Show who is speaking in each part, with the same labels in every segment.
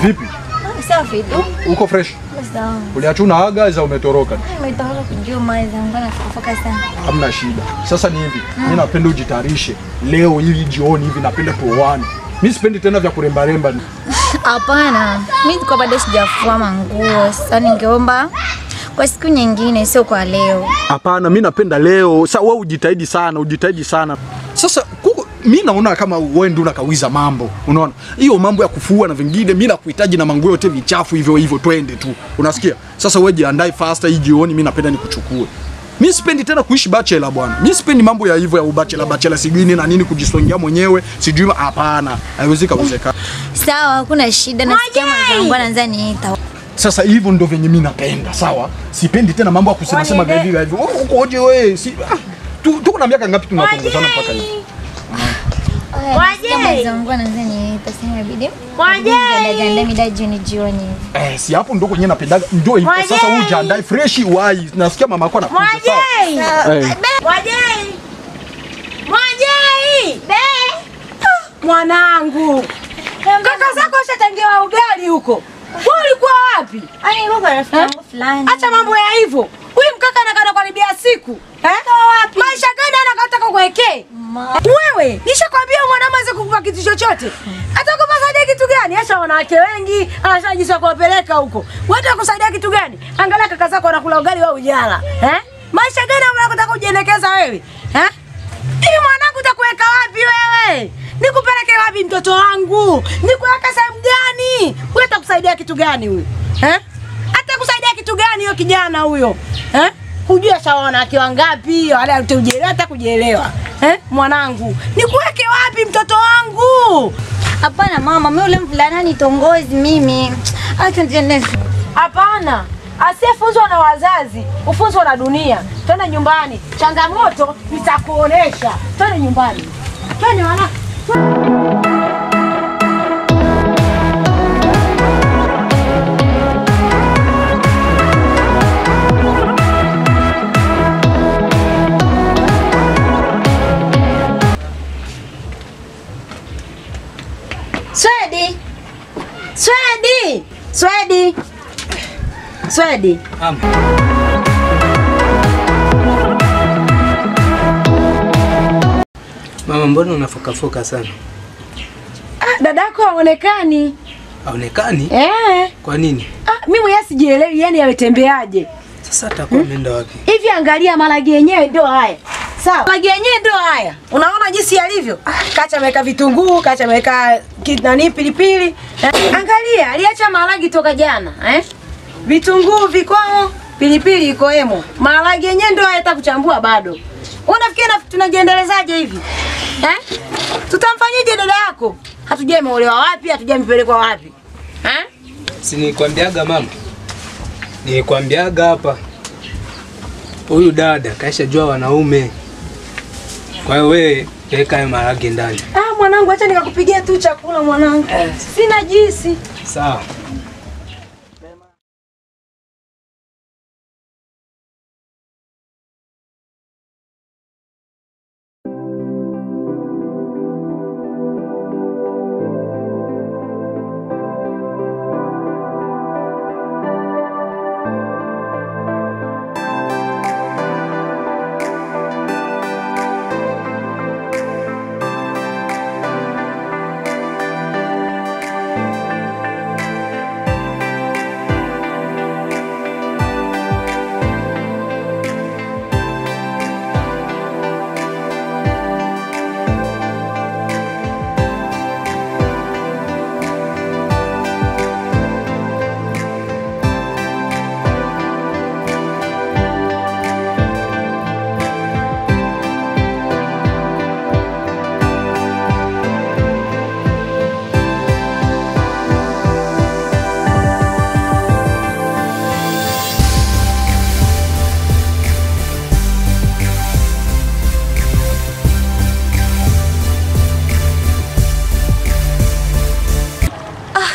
Speaker 1: Vipi?
Speaker 2: Safi tu.
Speaker 1: Uko fresh?
Speaker 2: Sawa.
Speaker 1: Uliachuna aga za umetoroka?
Speaker 2: Umetoroka ndio maiza ngana kufoka sana.
Speaker 1: Hamna shida. Sasa ni hivi, mimi napenda ujitayarishe. Leo hii jioni hivi napenda tuoane. Mimi sipendi tena vya kuremba remba.
Speaker 2: Hapana. Mimi kwa bado sijafua manguo. Sasa ningeomba kwa siku nyingine sio kwa leo.
Speaker 1: Hapana, mimi napenda leo. Sasa wewe ujitahidi sana. Sasa mimi naona kama wewe ndio unakawiza mambo. Unaona? Hiyo mambo ya kufua na vingine mimi nakuhitaji na manguo yote vichafu hivyo twende tu. Unasikia? Sasa wewe jiandae faster hii jioni mimi napenda nikuchukue. Mimi sipendi tena kuishi bachelor bwana. Mimi sipendi mambo ya hivyo ya ubachelor sijui nini na nini kujisongia mwenyewe. Sijui hapana. Haiwezi kuwezekana.
Speaker 2: Sawa, hakuna shida na sikia mwanangu anaanza niita.
Speaker 1: Sasa hivyo ndio venye mimi napenda, sawa? Sipendi tena mambo ya kusema hivi. Ukoje wewe? Tuko na miaka ngapi tunapongozana mpaka hivi?
Speaker 2: Waje. Mwanangu anaanza niita sema bidii. Waje. Ndio mida jioni.
Speaker 1: Si hapo ndio kwenye napendaga ndio hivyo. Sasa wewe jiandae fresh wai. Nasikia mama yako anakuja sawa.
Speaker 3: Waje. Mwanangu. Kaka zako washatengewa ugali huko. Wewe ulikuwa wapi?
Speaker 2: Ani baba rafiki yangu fulani.
Speaker 3: Acha mambo ya hivyo. Huyu mkaka anakana karibia siku. Wapi? Maisha gani anakataka kukuwekea? Wewe, nishakwambia mwanamke kukupa kitu chochote. Atakupa kitu gani? Acha wanawake wengi, anashajisha kuwapeleka huko. Wewe utakusaidia kitu gani? Angalia kaka zako anakula ugali wewe ujala. Maisha gani unataka kujielekeza wewe? Hivi mwanangu utakuweka wapi wewe? Nikupeleke wapi mtoto wangu? Nikuweka sehemu gani? Wewe utakusaidia kitu gani huyo? Atakusaidia kitu gani huyo kijana huyo? Hujua shaona akiwa ngapi? Wala utajielewa hata kujielewa. Mwanangu, nikuweke wapi mtoto wangu?
Speaker 2: Hapana mama, mimi ule mvulana nitongozi mimi. Acha niende.
Speaker 3: Hapana. Asiyefunzwa na wazazi, ufunzwa na dunia. Twende nyumbani. Changamoto nitakuonesha. Twende nyumbani. Twende wana. Swedi.
Speaker 4: Mama, mbona unafoka sana?
Speaker 3: Dadako haonekani.
Speaker 4: Haonekani? Kwa nini?
Speaker 3: Mimi mwenyewe sijielewi yani ametembeaje.
Speaker 4: Sasa atakuwa ameenda wapi?
Speaker 3: Hivi angalia malagi yenyewe ndio haya. Sawa. Malagi yenyewe ndio haya. Unaona jinsi yalivyo? Kacha ameweka vitunguu, kacha ameweka nani pilipili. Angalia, aliacha malagi toka jana, Vitunguu vikomo, pilipili iko hemo. Malagi yenyewe ndio haya kuchambua bado. Unafikiri tunajiendelezaje hivi? Tutamfanyaje dada yako? Hatujui ameolewa wapi, hatujui mpelekwa wapi.
Speaker 4: Si nilikwambiaga mama. Nilikwambiaga hapa. Huyu dada kaisha jua wanaume. Kwa hiyo wewe weka hayo maharage ndani.
Speaker 3: Mwanangu, acha nikakupigia tu chakula mwanangu. Sina jinsi.
Speaker 4: Sawa.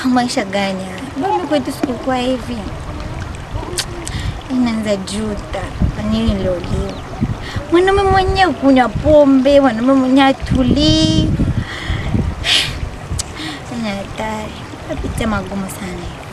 Speaker 2: Maisha gani haya? Mbona kwetu sikuwa hivi? Inaanza juta. Kwa nini niliolewa? Mwanaume mwenyewe kunywa pombe, mwanaume mwenyewe atulii. Ni hatari. napitia magumu sana.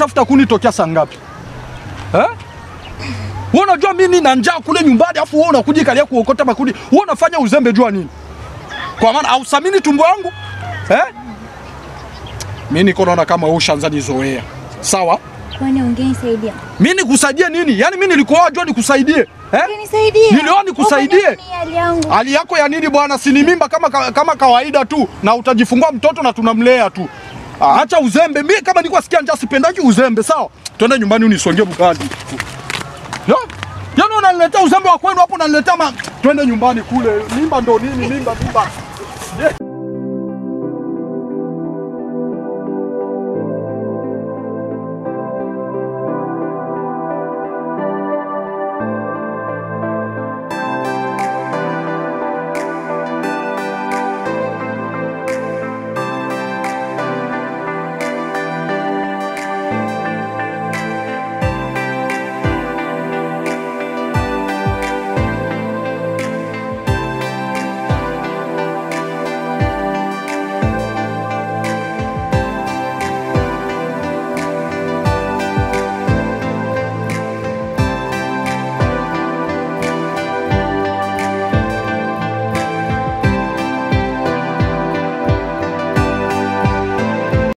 Speaker 1: Tafuta kunitokea saa ngapi? Eh? Wewe unajua mimi nina njaa kule nyumbani afu wewe unakuja kalia kuokota makuni. Wewe unafanya uzembe jua nini? Kwa maana hausamini tumbo wangu? Eh? Mimi niko naona kama wewe ushaanza nizoea. Sawa?
Speaker 2: Kwani ungenisaidia?
Speaker 1: Mimi nikusaidie nini? Yaani mimi nilikuwa jua nikusaidie.
Speaker 2: Ungenisaidia?
Speaker 1: Niliona nikusaidie. Hali yako ya nini bwana? Si ni mimba kama kawaida tu na utajifungua mtoto na tunamlea tu. Acha uzembe. Mimi kama nilikuwa sikia njaa sipendaki uzembe, sawa? Twende nyumbani unisongee mkadi. Yaani unaniletea uzembe wa kwenu hapo unaniletea twende nyumbani kule. Mimba ndo nini? Mimba.